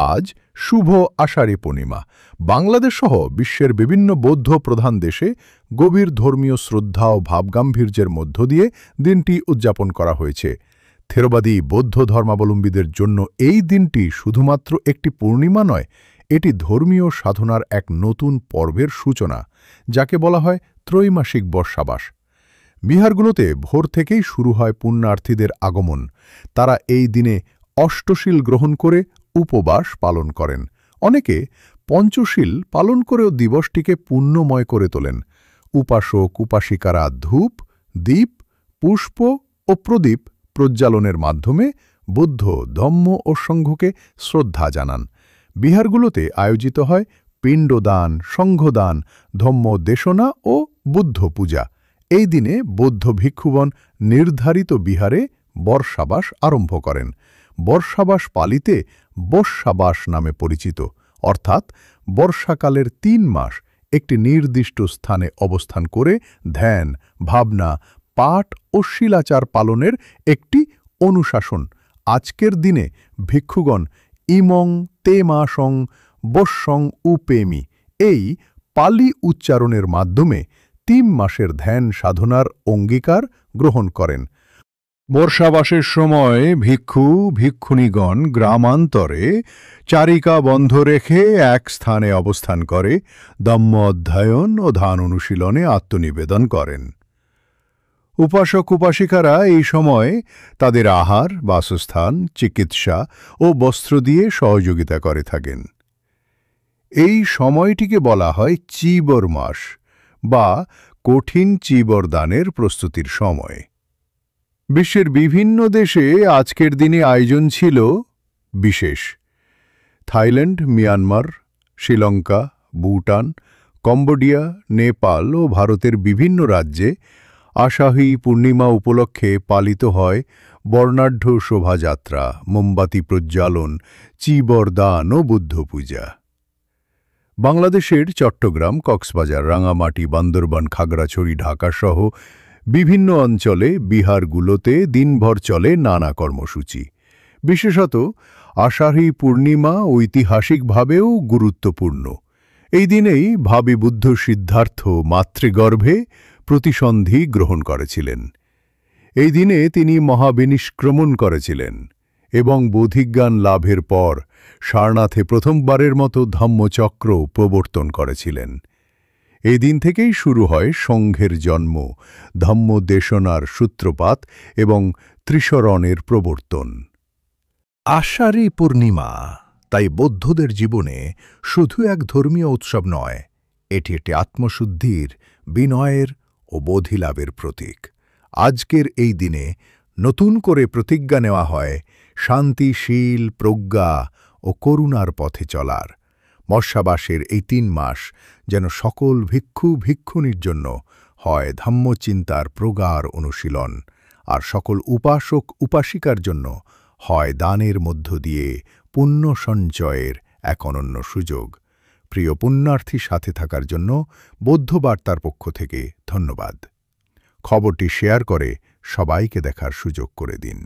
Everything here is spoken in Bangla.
আজ শুভ আষাঢ়ী পূর্ণিমা। বাংলাদেশ সহ বিশ্বের বিভিন্ন বৌদ্ধ প্রধান দেশে গভীর ধর্মীয় শ্রদ্ধা ও ভাবগাম্ভীর্যের মধ্য দিয়ে দিনটি উদযাপন করা হয়েছে। থেরবাদী বৌদ্ধ ধর্মাবলম্বীদের জন্য এই দিনটি শুধুমাত্র একটি পূর্ণিমা নয়, এটি ধর্মীয় সাধনার এক নতুন পর্বের সূচনা, যাকে বলা হয় ত্রৈমাসিক বর্ষাবাস। বিহারগুলোতে ভোর থেকেই শুরু হয় পুণ্যার্থীদের আগমন। তারা এই দিনে অষ্টশীল গ্রহণ করে উপবাস পালন করেন। অনেকে পঞ্চশীল পালন করেও দিবসটিকে পুণ্যময় করে তোলেন। উপাসক উপাসিকারা ধূপ, দীপ, পুষ্প ও প্রদীপ প্রজ্বালনের মাধ্যমে বুদ্ধ, ধম্ম ও সংঘকে শ্রদ্ধা জানান। বিহারগুলোতে আয়োজিত হয় পিণ্ডদান, সংঘদান, ধম্মদেশনা ও বুদ্ধ পূজা। এই দিনে বৌদ্ধ ভিক্ষুগণ নির্ধারিত বিহারে বর্ষাবাস আরম্ভ করেন। বর্ষাবাস পালিতে বর্ষাবাস নামে পরিচিত, অর্থাৎ বর্ষাকালের ৩ মাস একটি নির্দিষ্ট স্থানে অবস্থান করে ধ্যান, ভাবনা, পাঠ ও শিলাচার পালনের একটি অনুশাসন। আজকের দিনে ভিক্ষুগণ ইমং তে মাসং বস্যং উপেমি এই পালি উচ্চারণের মাধ্যমে ৩ মাসের ধ্যান সাধনার অঙ্গীকার গ্রহণ করেন। বর্ষাবাসের সময় ভিক্ষু ভিক্ষুণীগণ গ্রামান্তরে চারিকা বন্ধ রেখে এক স্থানে অবস্থান করে ধম্ম অধ্যয়ন ও ধ্যান অনুশীলনে আত্মনিবেদন করেন। উপাসক উপাসিকারা এই সময় তাদের আহার, বাসস্থান, চিকিৎসা ও বস্ত্র দিয়ে সহযোগিতা করে থাকেন। এই সময়টিকে বলা হয় চীবর মাস বা কঠিন চীবর দানের প্রস্তুতির সময়। বিশ্বের বিভিন্ন দেশে আজকের দিনে আয়োজন ছিল বিশেষ। Thailand, Myanmar, Sri Lanka, Bhutan, Cambodia, Nepal ও ভারতের বিভিন্ন রাজ্যে আষাঢ়ী পূর্ণিমা উপলক্ষে পালিত হয় বর্ণাঢ্য শোভাযাত্রা, মোমবাতি প্রজ্বালন, চীবর দান ও বুদ্ধ পূজা। বাংলাদেশের চট্টগ্রাম, কক্সবাজার, রাঙামাটি, বান্দরবান, খাগড়াছড়ি, ঢাকা সহ বিভিন্ন অঞ্চলে বিহারগুলোতে দিনভর চলে নানা কর্মসূচি। বিশেষত আষাঢ়ী পূর্ণিমা ঐতিহাসিকভাবেও গুরুত্বপূর্ণ। এই দিনেই ভাবী বুদ্ধ সিদ্ধার্থ মাতৃগর্ভে প্রতিসন্ধি গ্রহণ করেছিলেন। এই দিনে তিনি মহাবিনিষ্ক্রমণ করেছিলেন এবং বোধিজ্ঞান লাভের পর সারনাথে প্রথমবারের মতো ধম্মচক্র প্রবর্তন করেছিলেন। এই দিন থেকেই শুরু হয় সংঘের জন্ম, ধম্মদেশনার সূত্রপাত এবং ত্রিশরণের প্রবর্তন। আষাঢ়ী পূর্ণিমা তাই বৌদ্ধদের জীবনে শুধু এক ধর্মীয় উৎসব নয়, এটি একটি আত্মশুদ্ধির, বিনয়ের ও বোধিলাভের প্রতীক। আজকের এই দিনে নতুন করে প্রতিজ্ঞা নেওয়া হয় শান্তিশীল, প্রজ্ঞা ও করুণার পথে চলার। বর্ষাবাসের এই ৩ মাস যেন সকল ভিক্ষু ভিক্ষুণীর জন্য হয় ধম্মচিন্তার প্রগাঢ় অনুশীলন, আর সকল উপাসক উপাসিকার জন্য হয় দানের মধ্য দিয়ে পুণ্য সঞ্চয়ের এক অনন্য সুযোগ। প্রিয় পুণ্যার্থী, সাথে থাকার জন্য বৌদ্ধ বার্তার পক্ষ থেকে ধন্যবাদ। খবরটি শেয়ার করে সবাইকে দেখার সুযোগ করে দিন।